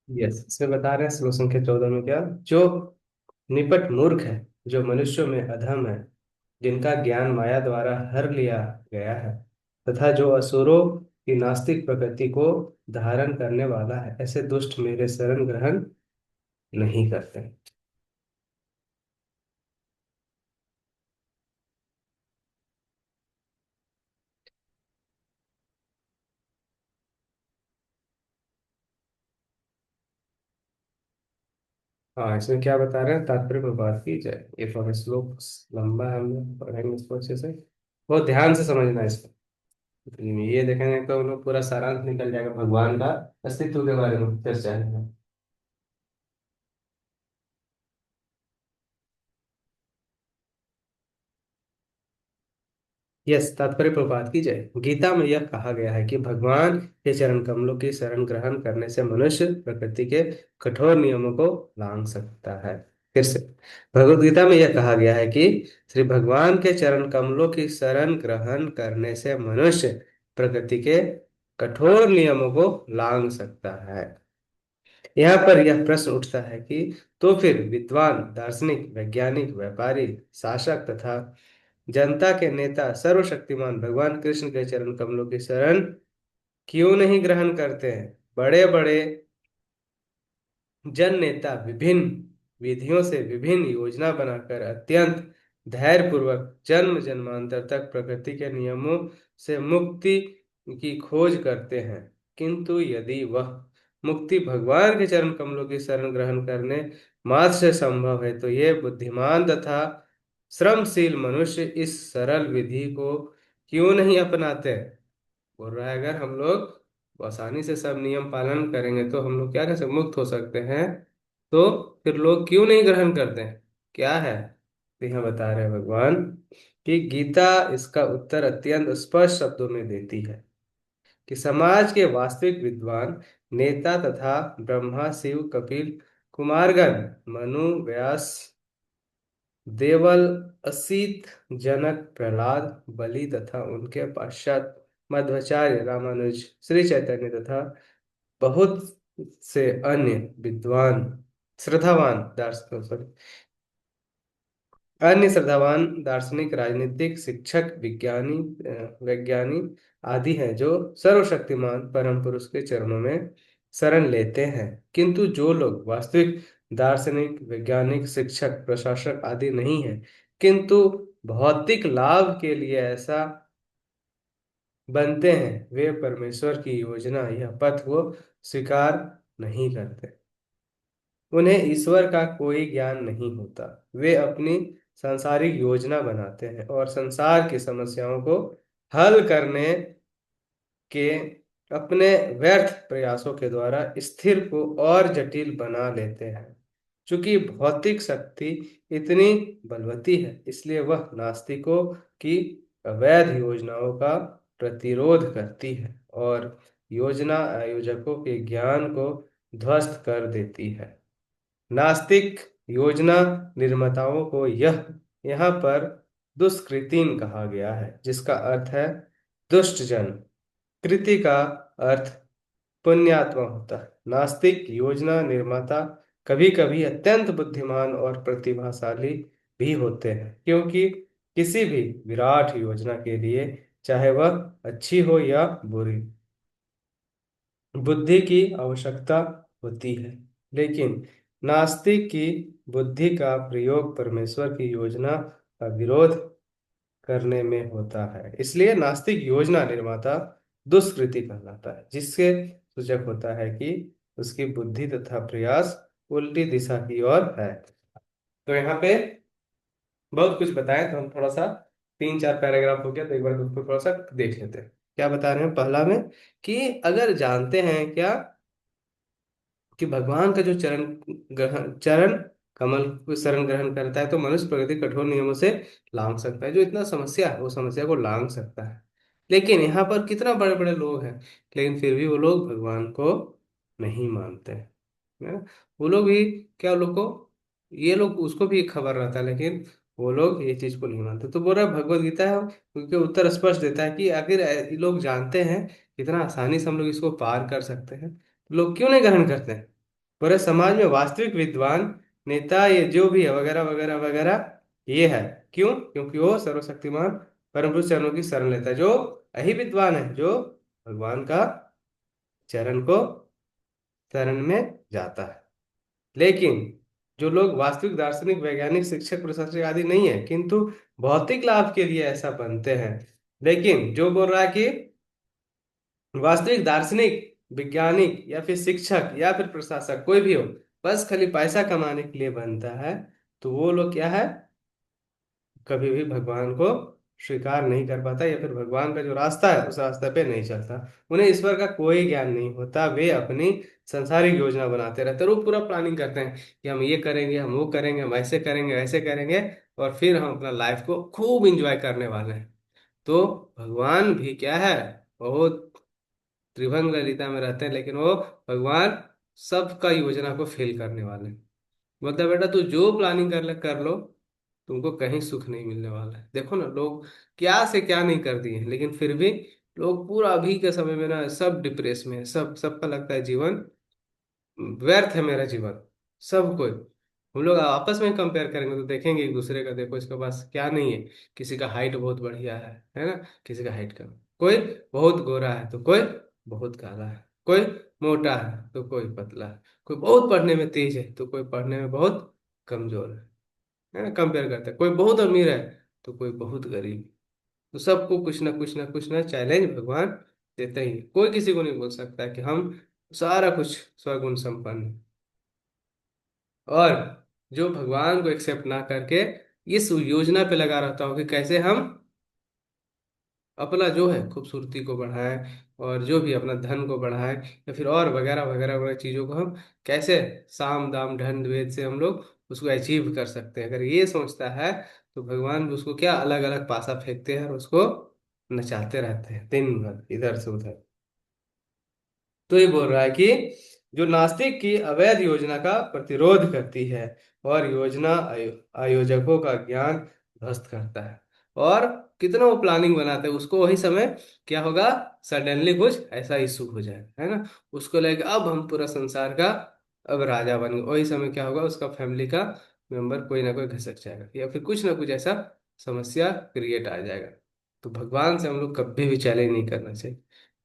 Yes, इसमें बता रहे हैं श्लोक संख्या 14 में क्या, जो निपट मूर्ख है, जो मनुष्यों में अधम है, जिनका ज्ञान माया द्वारा हर लिया गया है, तथा जो असुरों की नास्तिक प्रकृति को धारण करने वाला है, ऐसे दुष्ट मेरे शरण ग्रहण नहीं करते। हाँ, इसमें क्या बता रहे हैं, तात्पर्य में बात की जाए, ये थोड़ा श्लोक लंबा है, हम लोग पढ़ेंगे इसको अच्छे से, बहुत ध्यान से समझना है इसको। ये देखेंगे तो हम लोग पूरा सारांश निकल जाएगा, भगवान का अस्तित्व के बारे में चर्चा है। यस, तात्पर्य प्रपात की जाए। गीता में यह कहा गया है कि भगवान के चरण कमलों की शरण ग्रहण करने से मनुष्य प्रकृति के कठोर नियमों को लांघ सकता है। फिर से, भगवत गीता में यह कहा गया है कि श्री भगवान के चरण कमलों की शरण ग्रहण करने से मनुष्य प्रकृति के कठोर नियमों को लांघ सकता है। यहाँ पर यह प्रश्न उठता है कि तो फिर विद्वान, दार्शनिक, वैज्ञानिक, व्यापारी, शासक तथा जनता के नेता सर्वशक्तिमान भगवान कृष्ण के चरण कमलों की शरण क्यों नहीं ग्रहण करते हैं? बड़े बड़े जन नेता विभिन्न विधियों से विभिन्न योजना बनाकर अत्यंत धैर्य पूर्वक जन्म जन्मांतर तक प्रकृति के नियमों से मुक्ति की खोज करते हैं, किंतु यदि वह मुक्ति भगवान के चरण कमलों की शरण ग्रहण करने मात्र से संभव है, तो ये बुद्धिमान तथा श्रमशील मनुष्य इस सरल विधि को क्यों नहीं अपनाते? बोल रहा है, अगर हम लोग आसानी से सब नियम पालन करेंगे तो हम लोग क्या कर सकते, मुक्त हो सकते हैं। तो फिर लोग क्यों नहीं ग्रहण करते हैं? क्या है? तो यहाँ बता रहे हैं भगवान कि गीता इसका उत्तर अत्यंत स्पष्ट शब्दों में देती है कि समाज के वास्तविक विद्वान नेता तथा ब्रह्मा, शिव, कपिल, कुमारगण, मनु, व्यास, देवल, असित, जनक, प्रहलाद, बलि तथा उनके पश्चात मध्वाचार्य, रामानुज, श्री चैतन्य तथा बहुत से अन्य विद्वान, श्रद्धावान दार्शनिक, अन्य श्रद्धावान दार्शनिक, राजनीतिक, शिक्षक, विज्ञानी, वैज्ञानी आदि हैं, जो सर्वशक्तिमान परम पुरुष के चरणों में शरण लेते हैं। किंतु जो लोग वास्तविक दार्शनिक, वैज्ञानिक, शिक्षक, प्रशासक आदि नहीं हैं, किंतु भौतिक लाभ के लिए ऐसा बनते हैं, वे परमेश्वर की योजना, यह पथ को स्वीकार नहीं करते। उन्हें ईश्वर का कोई ज्ञान नहीं होता। वे अपनी सांसारिक योजना बनाते हैं और संसार की समस्याओं को हल करने के अपने व्यर्थ प्रयासों के द्वारा स्थिर को और जटिल बना लेते हैं। चूंकि भौतिक शक्ति इतनी बलवती है, इसलिए वह नास्तिकों की अवैध योजनाओं का प्रतिरोध करती है और योजना आयोजकों के ज्ञान को ध्वस्त कर देती है। नास्तिक योजना निर्माताओं को यह यहाँ पर दुष्कृतिन कहा गया है, जिसका अर्थ है दुष्ट जन। कृति का अर्थ पुण्यात्मा होता है। नास्तिक योजना निर्माता कभी कभी अत्यंत बुद्धिमान और प्रतिभाशाली भी होते हैं, क्योंकि किसी भी विराट योजना के लिए, चाहे वह अच्छी हो या बुरी, बुद्धि की आवश्यकता होती है। लेकिन नास्तिक की बुद्धि का प्रयोग परमेश्वर की योजना का विरोध करने में होता है। इसलिए नास्तिक योजना निर्माता दुष्कृति कहलाता है, जिससे सूचक होता है कि उसकी बुद्धि तथा प्रयास उल्टी दिशा की ओर है। तो यहाँ पे बहुत कुछ बताएं, तो हम थोड़ा सा 3-4 पैराग्राफ हो गया, तो एक बार उसको थोड़ा सा देख लेते हैं। क्या बता रहे हैं पहला में, कि अगर जानते हैं क्या कि भगवान का जो चरण कमल को शरण ग्रहण करता है, तो मनुष्य प्रकृति कठोर नियमों से लांघ सकता है। जो इतना समस्या है, वो समस्या को लांघ सकता है। लेकिन यहाँ पर कितना बड़े बड़े लोग हैं, लेकिन फिर भी वो लोग भगवान को नहीं मानते हैं, है ना? वो लोग भी, क्या लोग को, ये लोग उसको भी खबर रहता है, लेकिन वो लोग ये चीज को नहीं मानते। तो बोल रहा है भगवत गीता है, उनके उत्तर स्पष्ट देता है कि अगर ये लोग जानते हैं कितना आसानी से हम लोग इसको पार कर सकते हैं, तो लोग क्यों नहीं ग्रहण करते हैं? पूरे समाज में वास्तविक विद्वान नेता, ये जो भी है वगैरह वगैरह वगैरह, ये है। क्यों? क्योंकि वो सर्वशक्तिमान परम पुरुष चरणों की शरण लेता है। जो यही विद्वान है जो भगवान का चरण को शरण में जाता है। लेकिन जो लोग वास्तविक दार्शनिक, वैज्ञानिक, शिक्षक, प्रशासक आदि नहीं है, किंतु भौतिक लाभ के लिए ऐसा बनते हैं। लेकिन जो बोल रहा है कि वास्तविक दार्शनिक, वैज्ञानिक या फिर शिक्षक या फिर प्रशासक कोई भी हो, बस खाली पैसा कमाने के लिए बनता है, तो वो लोग क्या है, कभी भी भगवान को स्वीकार नहीं कर पाता, या फिर भगवान का जो रास्ता है उस रास्ते पे नहीं चलता। उन्हें ईश्वर का कोई ज्ञान नहीं होता। वे अपनी संसारिक योजना बनाते रहते हैं, और वो पूरा प्लानिंग करते हैं कि हम ये करेंगे, हम वो करेंगे, हम ऐसे करेंगे, ऐसे करेंगे, और फिर हम अपना लाइफ को खूब इंजॉय करने वाले हैं। तो भगवान भी क्या है, बहुत त्रिभंग ललिता में रहते हैं, लेकिन वो भगवान सबका योजना को फेल करने वाले हैं। मतलब बेटा तू जो प्लानिंग कर लो, तुमको कहीं सुख नहीं मिलने वाला है। देखो ना, लोग क्या से क्या नहीं कर दिए हैं, लेकिन फिर भी लोग पूरा अभी के समय में ना सब डिप्रेस में है। सबका लगता है जीवन व्यर्थ है, मेरा जीवन। सब कोई, हम लोग आपस में कंपेयर करेंगे तो देखेंगे एक दूसरे का, देखो इसके पास क्या नहीं है। किसी का हाइट बहुत बढ़िया है ना, किसी का हाइट कम। कोई बहुत गोरा है तो कोई बहुत काला है, कोई मोटा है तो कोई पतला है, कोई बहुत पढ़ने में तेज है तो कोई पढ़ने में बहुत कमजोर है ना। कंपेयर करते हैं, कोई बहुत अमीर है तो कोई बहुत गरीब। तो सबको कुछ ना चैलेंज भगवान देते ही। कोई किसी को नहीं बोल सकता कि हम सारा कुछ स्वगुण संपन्न हैं। और जो भगवान को एक्सेप्ट ना करके इस योजना पे लगा रहता हो कि कैसे हम अपना जो है खूबसूरती को बढ़ाएं, और जो भी अपना धन को बढ़ाएं, या फिर और वगैरह वगैरह वगैरह चीजों को हम कैसे साम दाम दंड भेद से हम लोग उसको अचीव कर सकते हैं, अगर ये सोचता है, तो भगवान भी उसको क्या अलग अलग पासा फेंकते हैं और उसको नचाते रहते हैं दिन भर इधर से उधर। तो ये बोल रहा है कि जो नास्तिक की अवैध योजना का प्रतिरोध करती है और योजना आयोजकों का ज्ञान ध्वस्त करता है, और कितना वो प्लानिंग बनाते हैं, उसको वही समय क्या होगा, सडनली कुछ ऐसा इशू हो जाए, है ना, उसको लगे अब हम पूरा संसार का अब राजा बन गए। वही समय क्या होगा, उसका फैमिली का मेंबर कोई ना कोई घसक जाएगा, या फिर कुछ ना कुछ ऐसा समस्या क्रिएट आ जाएगा। तो भगवान से हम लोग कभी भी चैलेंज नहीं करना चाहिए।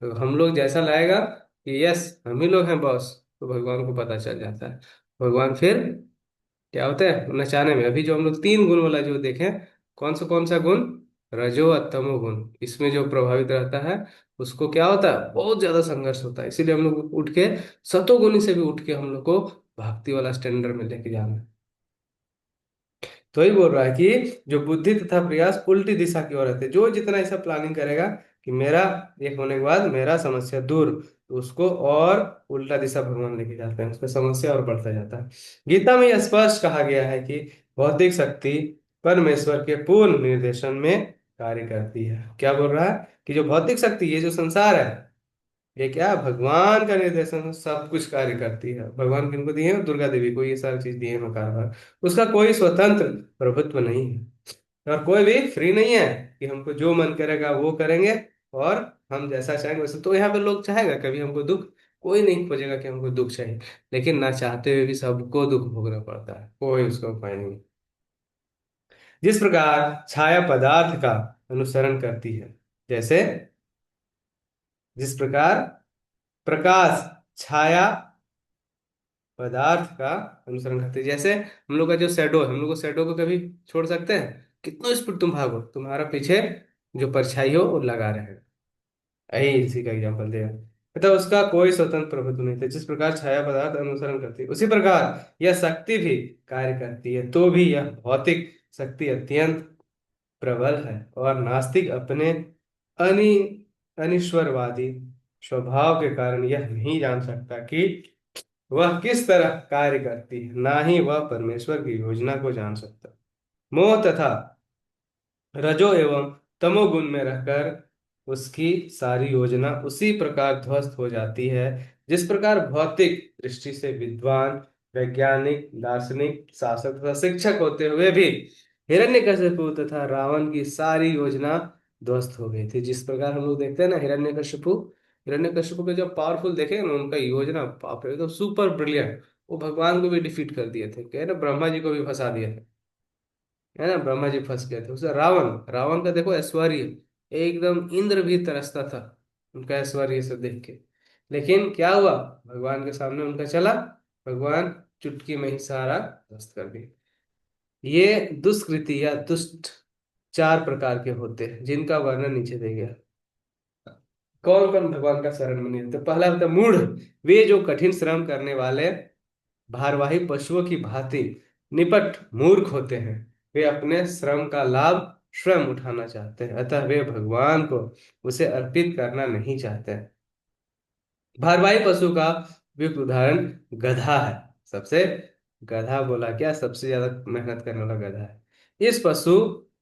तो हम लोग जैसा लाएगा कि यस हम ही लोग हैं बॉस, तो भगवान को पता चल जाता है। भगवान फिर क्या होता है नचाने में। अभी जो हम लोग तीन गुण वाला जो देखें, कौन सा गुण, रजो और तमो गुण, इसमें जो प्रभावित रहता है उसको क्या होता है, बहुत ज्यादा संघर्ष होता है। इसीलिए हम लोग उठ के सतोगुणी से भी उठ के हम लोग को भक्ति वाला स्टैंडर्ड में लेके जाना है। तो ही बोल रहा है कि जो बुद्धि तथा प्रयास उल्टी दिशा की ओर रहते हैं, जो जितना ऐसा प्लानिंग करेगा कि मेरा एक होने के बाद मेरा समस्या दूर, तो उसको और उल्टा दिशा भगवान लेके जाते हैं, उसका समस्या और बढ़ता जाता है। गीता में यह स्पष्ट कहा गया है कि भौतिक शक्ति परमेश्वर के पूर्ण निर्देशन में कार्य करती है। क्या बोल रहा है कि जो भौतिक शक्ति, ये जो संसार है, ये क्या भगवान का निर्देशन से सब कुछ कार्य करती है। भगवान किनको दिए हैं, दुर्गा देवी को ये सारी चीज दिए हैं कारभार। उसका कोई स्वतंत्र प्रभुत्व नहीं है, और कोई भी फ्री नहीं है कि हमको जो मन करेगा वो करेंगे और हम जैसा चाहेंगे वैसे। तो यहाँ पे लोग चाहेगा कभी हमको दुख, कोई नहीं खोजेगा कि हमको दुख चाहिए, लेकिन ना चाहते हुए भी सबको दुख भोगना पड़ता है, कोई उसका उपाय नहीं। जिस प्रकार छाया पदार्थ का अनुसरण करती है, जैसे जिस प्रकार प्रकाश छाया पदार्थ का अनुसरण करते हैं, जैसे हम लोग का जो शैडो है, हम लोग को शैडो को कभी छोड़ सकते हैं? कितना स्पीड तुम भागो, तुम्हारा पीछे जो परछाई हो वो लगा रहेगा। यही इसी का एग्जाम्पल दिया, मतलब उसका कोई स्वतंत्र प्रभुत्व नहीं था। जिस प्रकार छाया पदार्थ अनुसरण करती है, उसी प्रकार यह शक्ति भी कार्य करती है। तो भी यह भौतिक शक्ति अत्यंत प्रबल है, और नास्तिक अपने अनि अनिश्वरवादी स्वभाव के कारण यह नहीं जान सकता कि वह किस तरह कार्य करती है, ना ही वह परमेश्वर की योजना को जान सकता। मोह तथा रजो एवं तमोगुण में रहकर उसकी सारी योजना उसी प्रकार ध्वस्त हो जाती है, जिस प्रकार भौतिक दृष्टि से विद्वान, वैज्ञानिक, दार्शनिक, शासक तथा शिक्षक होते हुए भी हिरण्यकशिपु तथा रावण की सारी योजना ध्वस्त हो गई थी। जिस प्रकार हम लोग देखते हैं ना, हिरण्यकशिपु, हिरण्यकशिपु के जब पावरफुल देखेंगे ना, उनका योजना बाप रे तो सुपर ब्रिलियंट। वो भगवान को भी डिफीट कर दिए थे, कह ना ब्रह्मा जी को भी फंसा दिया था, है ना, ब्रह्मा जी फंस गए थे उसे। रावण, रावण का देखो ऐश्वर्य, एकदम इंद्र भी तरसता था उनका ऐश्वर्य से देख के। लेकिन क्या हुआ, भगवान के सामने उनका चला, भगवान चुटकी में ही सारा ध्वस्त कर दिया। ये दुष्कृति या दुष्ट चार प्रकार के होते हैं जिनका वर्णन नीचे दिया गया। कौन कौन भगवान का शरण में नहीं लेते? पहला होता है मूढ़, वे जो कठिन श्रम करने वाले भारवाही पशुओं की भांति निपट मूर्ख होते हैं। वे अपने श्रम का लाभ स्वयं उठाना चाहते हैं, अतः वे भगवान को उसे अर्पित करना नहीं चाहते हैं। भारवाही पशु का विकट उदाहरण गधा है। सबसे, गधा बोला क्या, सबसे ज्यादा मेहनत करने वाला गधा है। इस पशु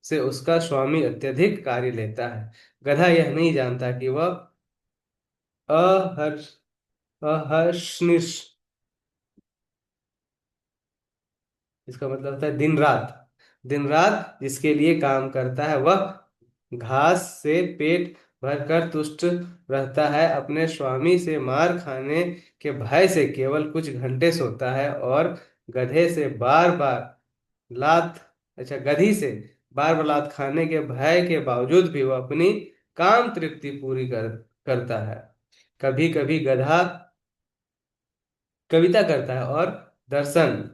से उसका स्वामी अत्यधिक कार्य लेता है। गधा यह नहीं जानता कि वह अहर्ष अहर्निश, इसका मतलब होता है दिन रात, दिन रात जिसके लिए काम करता है, वह घास से पेट भरकर तुष्ट रहता है, अपने स्वामी से मार खाने के भय से केवल कुछ घंटे सोता है, और गधे से बार बार लात अच्छा गधी से बार बार लात खाने के भय के बावजूद भी वह अपनी काम तृप्ति पूरी करता है। कभी कभी गधा कविता करता है और दर्शन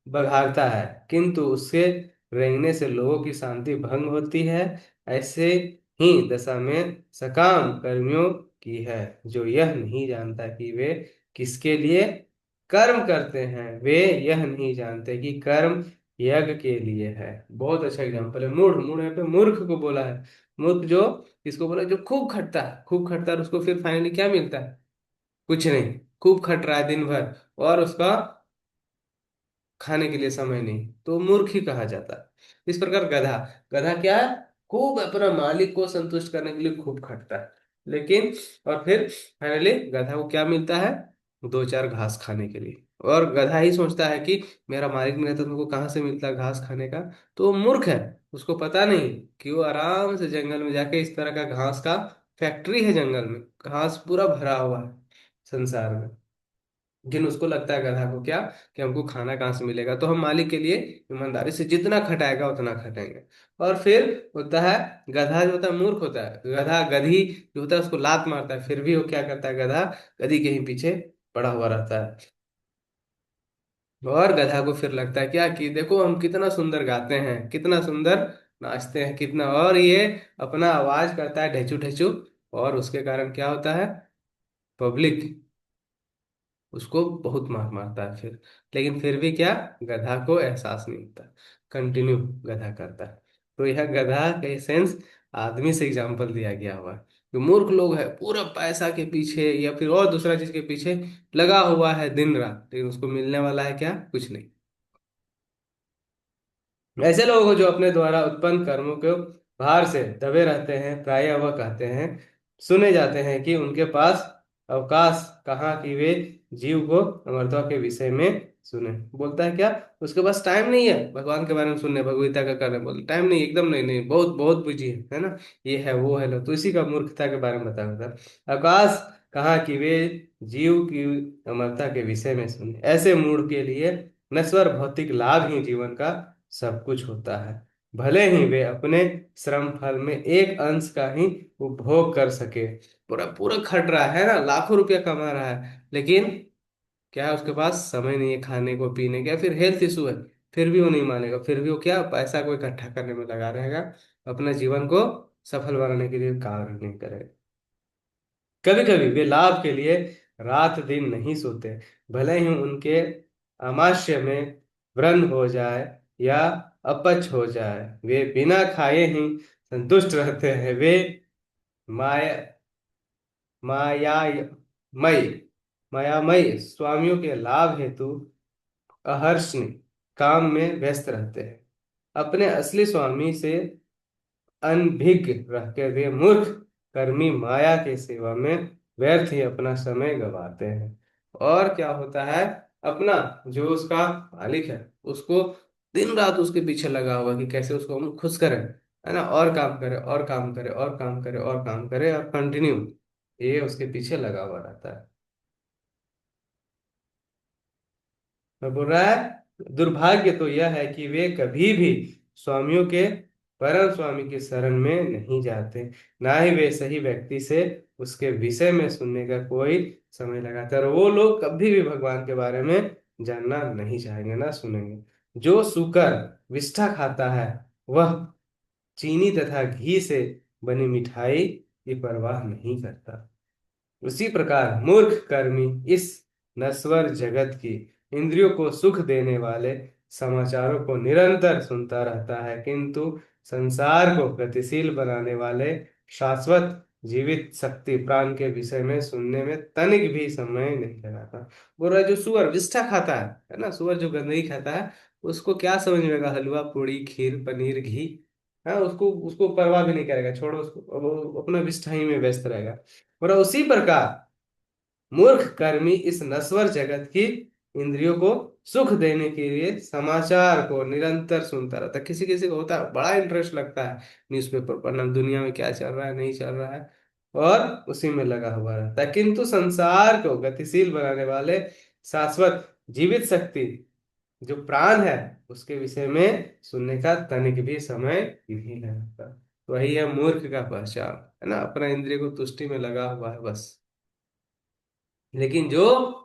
बघाड़ता है, किंतु उसके रेंगने से लोगों की शांति भंग होती है। ऐसे ही दशा में सकाम कर्मियों की है, जो यह नहीं जानता कि वे किसके लिए कर्म करते हैं, वे यह नहीं जानते कि कर्म यज्ञ के लिए है। बहुत अच्छा एग्जाम्पल है मूढ़, मूढ़ यहाँ पे मूर्ख को बोला है। मूर्ख जो, इसको बोला जो खूब खटता है, खूब खटता है और उसको फिर फाइनली क्या मिलता है? कुछ नहीं, खूब खट रहा है दिन भर और उसका खाने के लिए समय नहीं, तो मूर्ख ही कहा जाता है। इस प्रकार गधा, गधा क्या है, खूब अपना मालिक को संतुष्ट करने के लिए खूब खटता है, लेकिन और फिर फाइनली गधा को क्या मिलता है? दो चार घास खाने के लिए। और गधा ही सोचता है कि मेरा मालिक नहीं रहता तो तुमको कहाँ से मिलता है घास खाने का। तो वो मूर्ख है, उसको पता नहीं कि वो आराम से जंगल में जाके इस तरह का घास का फैक्ट्री है, जंगल में घास पूरा भरा हुआ है संसार में। लेकिन उसको लगता है गधा को क्या, कि हमको खाना कहाँ से मिलेगा, तो हम मालिक के लिए ईमानदारी से जितना खटाएगा उतना खटाएंगे। और फिर होता है गधा, जो होता है मूर्ख होता है, गधा गधी जो होता है उसको लात मारता है, फिर भी वो क्या करता है, गधा गधी के ही पीछे पड़ा हुआ रहता है। और गधा को फिर लगता है क्या, कि देखो हम कितना सुंदर गाते हैं, कितना सुंदर नाचते हैं, कितना, और ये अपना आवाज करता है ढेचू ढेचू, और उसके कारण क्या होता है, पब्लिक उसको बहुत मार मारता है फिर। लेकिन फिर भी क्या, गधा को एहसास नहीं होता, कंटिन्यू गधा करता है। तो यह गधा का सेंस आदमी से एग्जाम्पल दिया गया हुआ है। जो मूर्ख लोग है पूरा पैसा के पीछे या फिर और दूसरा चीज के पीछे लगा हुआ है दिन रात, लेकिन उसको मिलने वाला है क्या, कुछ नहीं। ऐसे लोगों को जो अपने द्वारा उत्पन्न कर्मों के भार से दबे रहते हैं, प्रायः वह कहते हैं, सुने जाते हैं कि उनके पास अवकाश कहाँ, कि वे जीव को अमरता के विषय में सुने। बोलता है क्या, उसके पास टाइम नहीं है भगवान के बारे में सुनने, भगवगीता का करने, बोलते टाइम नहीं, एकदम नहीं, नहीं बहुत बहुत बिजी है ना, ये है वो है लो, तो इसी का मूर्खता के बारे में बता रहा था। अवकाश कहाँ, कि वे जीव की अमरता के विषय में सुने। ऐसे मूड के लिए नश्वर भौतिक लाभ ही जीवन का सब कुछ होता है, भले ही वे अपने श्रम फल में एक अंश का ही उपभोग कर सके। पूरा पूरा खट रहा है ना, लाखों रुपया कमा रहा है, लेकिन क्या है, उसके पास समय नहीं है खाने को पीने का, फिर हेल्थ इशू है, फिर भी वो नहीं मानेगा, फिर भी वो क्या, पैसा को इकट्ठा करने में लगा रहेगा, अपने जीवन को सफल बनाने के लिए कार्य नहीं करेगा। कभी कभी वे लाभ के लिए रात दिन नहीं सोते, भले ही उनके आमाशय में व्रण हो जाए या अपच हो जाए, वे बिना खाए ही संतुष्ट रहते हैं। वे माया मायामय मायामय स्वामियों के लाभ हेतु अहर्षणी काम में व्यस्त रहते हैं, अपने असली स्वामी से अनभिज्ञ रहकर वे मूर्ख कर्मी माया के सेवा में व्यर्थ ही अपना समय गंवाते हैं। और क्या होता है, अपना जो उसका मालिक है उसको दिन रात उसके पीछे लगा हुआ कि कैसे उसको हम खुश करें, है ना, और काम करे और काम करे और काम करे और काम करे, और कंटिन्यू ये उसके पीछे लगा हुआ रहता है। मैं बोल रहा है दुर्भाग्य तो यह है कि वे कभी भी स्वामियों के परम स्वामी की शरण में नहीं जाते, ना ही वे सही व्यक्ति से उसके विषय में सुनने का कोई समय लगाते हैं। और वो लोग कभी भी भगवान के बारे में जानना नहीं चाहेंगे, ना सुनेंगे। जो सूकर विष्ठा खाता है वह चीनी तथा घी से बनी मिठाई की परवाह नहीं करता। उसी प्रकार मूर्ख कर्मी इस नश्वर जगत की इंद्रियों को सुख देने वाले समाचारों को निरंतर सुनता रहता है, किंतु संसार को गतिशील बनाने वाले शाश्वत जीवित शक्ति प्राण के विषय में सुनने में तनिक भी समय नहीं लगाता। बोल रहा है जो सुअर विष्ठा खाता है ना, सुअर जो गंदगी खाता है, उसको क्या समझ में आएगा, हलवा पूड़ी खीर पनीर घी। हाँ, उसको उसको परवाह भी नहीं करेगा, छोड़ो उसको, वो अपना विष्ठा ही में व्यस्त रहेगा। और उसी प्रकार मूर्ख कर्मी इस नश्वर जगत की इंद्रियों को सुख देने के लिए समाचार को निरंतर सुनता रहता है। किसी किसी को होता है, बड़ा इंटरेस्ट लगता है न्यूज़पेपर पढ़ना, दुनिया में क्या चल रहा है नहीं चल रहा है, और उसी में लगा हुआ रहता है। किंतु संसार को गतिशील बनाने वाले शाश्वत जीवित शक्ति जो प्राण है उसके विषय में सुनने का तनिक भी समय नहीं लगता। वही है मूर्ख का पहचान, है ना, अपना इंद्रिय को तुष्टि में लगा हुआ है बस। लेकिन जो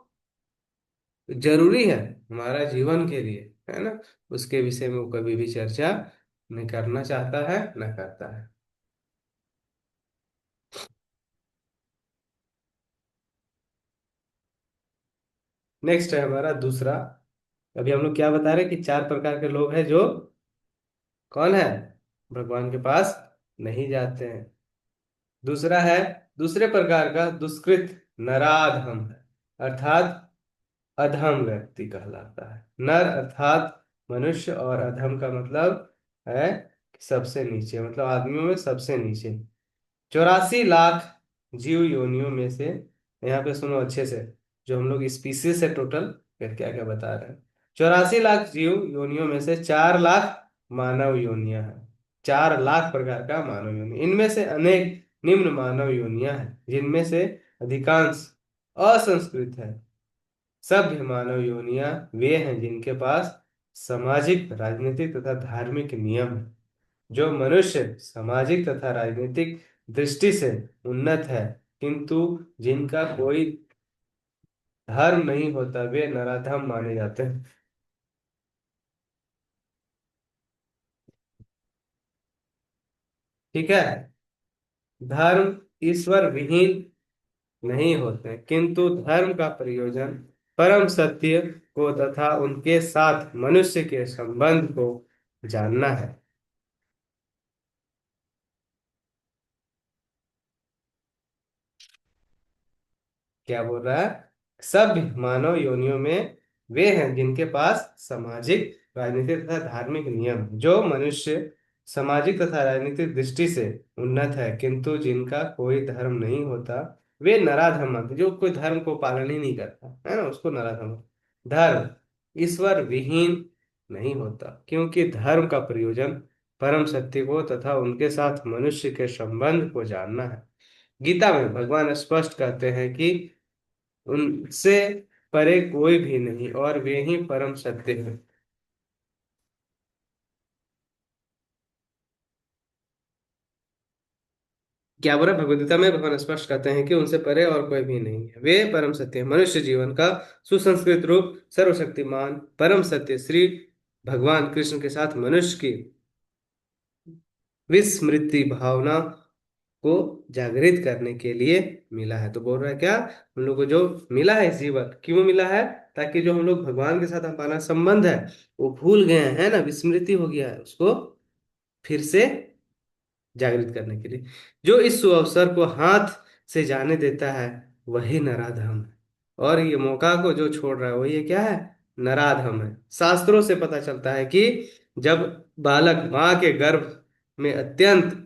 जरूरी है हमारा जीवन के लिए, है ना, उसके विषय में वो कभी भी चर्चा नहीं करना चाहता है, न करता है। नेक्स्ट है हमारा दूसरा। अभी हम लोग क्या बता रहे हैं कि चार प्रकार के लोग हैं जो कौन है, भगवान के पास नहीं जाते हैं। दूसरा है, दूसरे प्रकार का दुष्कृत नराधम है, अर्थात अधम व्यक्ति कहलाता है। नर अर्थात मनुष्य, और अधम का मतलब है सबसे नीचे, मतलब आदमियों में सबसे नीचे। 84 लाख जीव योनियों में से, यहाँ पे सुनो अच्छे से, जो हम लोग स्पीसीज से टोटल क्या क्या बता रहे हैं। 84 लाख जीव योनियों में से 4 लाख मानव योनियां हैं। 4 लाख प्रकार का मानव योनि, इनमें से अनेक निम्न मानव योनियां हैं, जिनमें से अधिकांश असंस्कृत है। सभ्य मानव योनियां वे हैं जिनके पास सामाजिक राजनीतिक तथा धार्मिक नियम है। जो मनुष्य सामाजिक तथा राजनीतिक दृष्टि से उन्नत है, किंतु जिनका कोई धर्म नहीं होता, वे नराधम माने जाते हैं। ठीक है। धर्म ईश्वर विहीन नहीं होते, किंतु धर्म का प्रयोजन परम सत्य को तथा उनके साथ मनुष्य के संबंध को जानना है। क्या बोल रहा है, सभ्य मानव योनियों में वे हैं जिनके पास सामाजिक राजनीतिक तथा धार्मिक नियम हैं। जो मनुष्य सामाजिक तथा राजनीतिक दृष्टि से उन्नत है, किंतु जिनका कोई धर्म नहीं होता, वे नराधम मानते, जो कोई धर्म को पालन ही नहीं करता है ना, उसको नराधम। धर्म ईश्वर विहीन नहीं होता, क्योंकि धर्म का प्रयोजन परम सत्य को तथा उनके साथ मनुष्य के संबंध को जानना है। गीता में भगवान स्पष्ट कहते हैं कि उनसे परे कोई भी नहीं और वे ही परम सत्य है। क्या बोला, भगवद गीता में भगवान स्पष्ट कहते हैं कि उनसे परे और कोई भी नहीं है, वे परम सत्य है। मनुष्य जीवन का सुसंस्कृत रूप सर्वशक्तिमान परम सत्य श्री भगवान कृष्ण के साथ मनुष्य की विस्मृति भावना को जागृत करने के लिए मिला है। तो बोल रहा है क्या, हम लोग को जो मिला है इस जीवन क्यों मिला है, ताकि जो हम लोग भगवान के साथ हमारा संबंध है वो भूल गए हैं ना, विस्मृति हो गया है, उसको फिर से जागृत करने के लिए। जो इस सुअवसर को हाथ से जाने देता है वही नराधम है, और ये मौका को जो छोड़ रहा है वो ये क्या है, नराधम है। शास्त्रों से पता चलता है कि जब बालक माँ के गर्भ में अत्यंत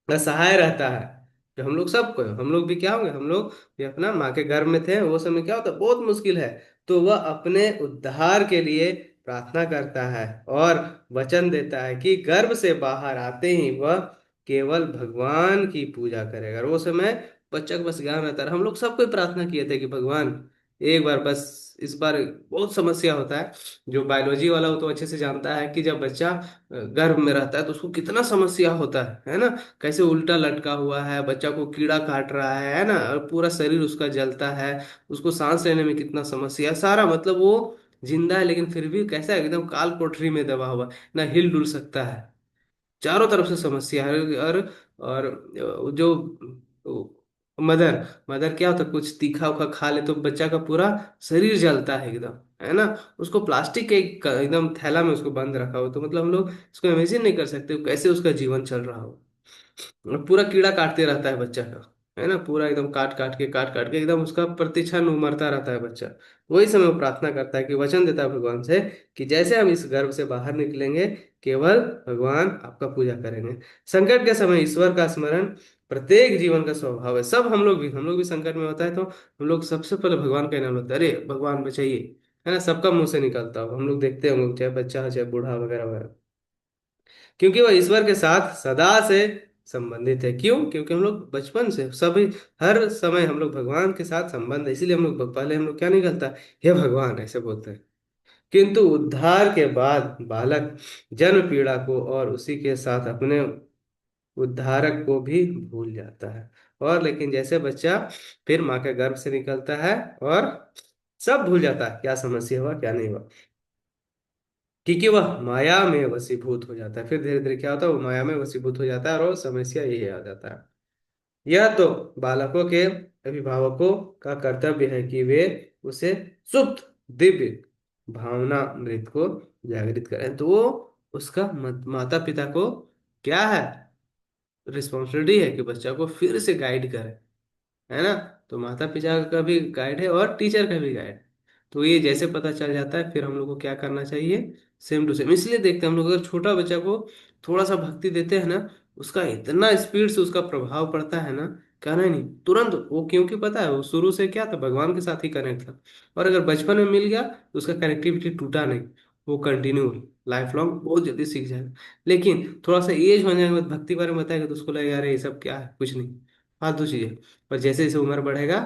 असहाय रहता है, जो हम लोग सबको, हम लोग भी क्या होंगे, हम लोग भी अपना माँ के गर्भ में थे, वो समय क्या होता है, बहुत मुश्किल है। तो वह अपने उद्धार के लिए प्रार्थना करता है और वचन देता है कि गर्भ से बाहर आते ही वह केवल भगवान की पूजा करेगा। और वो समय बच्चा को बस ज्ञान रहता है। हम लोग सबको प्रार्थना किए थे कि भगवान एक बार बस, इस बार बहुत समस्या होता है। जो बायोलॉजी वाला वो तो अच्छे से जानता है कि जब बच्चा गर्भ में रहता है तो उसको कितना समस्या होता है ना। कैसे उल्टा लटका हुआ है, बच्चा को कीड़ा काट रहा है ना, और पूरा शरीर उसका जलता है। उसको सांस लेने में कितना समस्या, सारा मतलब वो जिंदा है लेकिन फिर भी कैसा है, एकदम काल कोठरी में दबा हुआ, ना हिल डुल सकता है। चारों तरफ से समस्या है। और जो मदर मदर क्या होता है, कुछ तीखा उखा खा ले तो बच्चा का पूरा शरीर जलता है एकदम, है ना। उसको प्लास्टिक के एकदम थैला में उसको बंद रखा हो, तो मतलब हम लोग इसको इमेजिन नहीं कर सकते कैसे उसका जीवन चल रहा हो। और पूरा कीड़ा काटते रहता है बच्चा का, है ना, पूरा एकदम काट काट के एकदम उसका प्रतिक्षण मरता रहता है बच्चा। वही समय वो प्रार्थना करता है, कि वचन देता है भगवान से कि जैसे हम इस गर्भ से बाहर निकलेंगे, केवल भगवान आपका पूजा करेंगे। संकट के समय ईश्वर का स्मरण प्रत्येक जीवन का स्वभाव है। सब हम लोग भी संकट में होता है तो हम लोग सबसे पहले भगवान का नाम लेते हैं, अरे भगवान बचाइए, है ना। सबका मुंह से निकलता हो, हम लोग देखते होंगे, चाहे बच्चा हो चाहे बूढ़ा वगैरह वगैरह। क्योंकि वह ईश्वर के साथ सदा से संबंधित है। क्यों? क्योंकि हम लोग बचपन से सभी, हर समय हम लोग भगवान के साथ संबंध है, इसीलिए हम लोग पहले हम लोग क्या निकलता है, हे भगवान ऐसे बोलते हैं। किंतु उद्धार के बाद बालक जन्म पीड़ा को और उसी के साथ अपने उद्धारक को भी भूल जाता है। और लेकिन जैसे बच्चा फिर माँ के गर्भ से निकलता है और सब भूल जाता है, क्या समस्या हुआ क्या नहीं हुआ, क्योंकि वह माया में वशीभूत हो जाता है। फिर धीरे धीरे क्या होता है, वो माया में वशीभूत हो जाता है और वो समस्या यही आ जाता है। यह तो बालकों के अभिभावकों का कर्तव्य है कि वे उसे सुप्त दिव्य भावना मृत को जागृत करें। तो वो उसका माता पिता को क्या है, रिस्पॉन्सिबिलिटी है कि बच्चा को फिर से गाइड करें, है ना। तो माता पिता का भी गाइड है और टीचर का भी गाइड। तो ये जैसे पता चल जाता है, फिर हम लोग को क्या करना चाहिए, सेम टू सेम। इसलिए देखते हैं हम लोग, अगर छोटा बच्चा को थोड़ा सा भक्ति देते हैं ना, उसका इतना स्पीड से उसका प्रभाव पड़ता है ना, कहना ही नहीं, तुरंत वो, क्योंकि पता है वो शुरू से क्या था, भगवान के साथ ही कनेक्ट था। और अगर बचपन में मिल गया तो उसका कनेक्टिविटी टूटा नहीं, वो कंटिन्यू लाइफ लॉन्ग बहुत जल्दी सीख जाएगा। लेकिन थोड़ा सा एज हो जाने के बाद भक्ति बारे में बताएगा तो उसको लगेगा अरे ये सब क्या है, कुछ नहीं, फालतू चीजें। और जैसे जैसे उम्र बढ़ेगा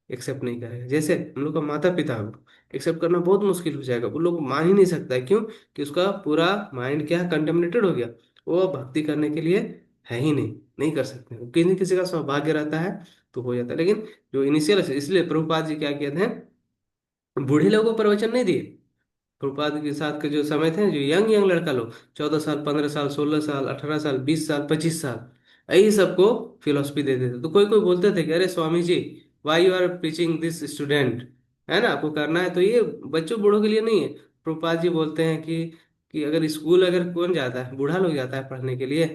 एक्सेप्ट नहीं करेगा। जैसे हम लोग का माता पिता हो, एक्सेप्ट करना बहुत मुश्किल हो जाएगा, वो लोग मान ही नहीं सकता है। क्यों? कि उसका पूरा माइंड क्या है, कंटेमिनेटेड हो गया। वो अब भक्ति करने के लिए है ही नहीं, नहीं कर सकते। किसी किसी का सौभाग्य रहता है तो हो जाता है। लेकिन जो इनिशियल, इसलिए प्रभुपाद जी क्या कहते हैं, बूढ़े लोगों को प्रवचन नहीं दिए। प्रभुपाद के साथ के जो समय थे, जो यंग यंग लड़का लोग, 14 साल, 15 साल, 16 साल, 18 साल, 20 साल, 25 साल, यही सबको फिलोसफी देते थे। तो कोई कोई बोलते थे कि अरे Swami ji, why you are preaching this student, है ना, आपको करना है तो ये बच्चों बूढ़ों के लिए नहीं है। प्रभुपाद जी बोलते हैं कि अगर स्कूल, अगर कौन जाता है, बूढ़ा लोग जाता है पढ़ने के लिए,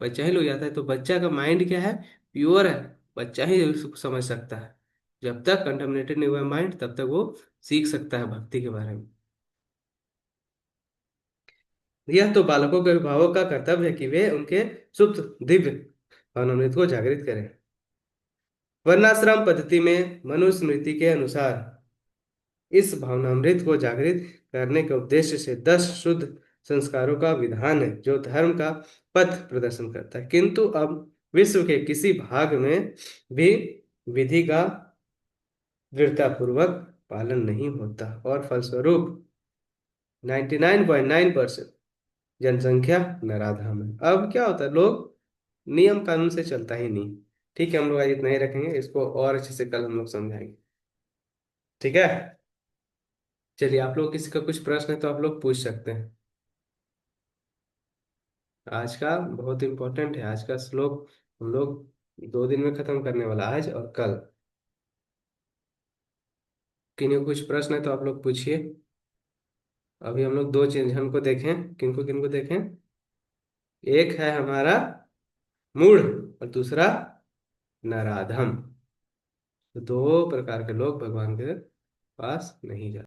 बच्चा ही लोग जाता है, तो बच्चा का माइंड क्या है, प्योर है। बच्चा ही उसको समझ सकता है। जब तक कंटेमिनेटेड नहीं हुआ माइंड, तब तक वो सीख सकता है भक्ति के बारे में। यह तो बालकों के अभिभावक का कर्तव्य है कि वे उनके सुप्त दिव्य भावनामृत को जागृत करें। वर्णाश्रम पद्धति में मनुस्मृति के अनुसार इस भावनामृत को जागृत करने के उद्देश्य से 10 शुद्ध संस्कारों का विधान है, जो धर्म का पथ प्रदर्शन करता है। किंतु अब विश्व के किसी भाग में भी विधि का दृढ़तापूर्वक पालन नहीं होता, और फलस्वरूप 99.9% जनसंख्या नराधम है। अब क्या होता है, लोग नियम कानून से चलता ही नहीं। ठीक है, हम लोग आज इतना ही रखेंगे, इसको और अच्छे से कल हम लोग समझाएंगे। ठीक है, चलिए, आप लोग किसी का कुछ प्रश्न है तो आप लोग पूछ सकते हैं। आज का बहुत इंपॉर्टेंट है, आज का श्लोक हम लोग 2 दिन में खत्म करने वाला, आज और कल। किन्हीं को कुछ प्रश्न है तो आप लोग पूछिए। अभी हम लोग 2 चीज हमको देखें, किनको किनको देखें। एक है हमारा मूढ़ और दूसरा नराधम। तो 2 प्रकार के लोग भगवान के पास नहीं जाते।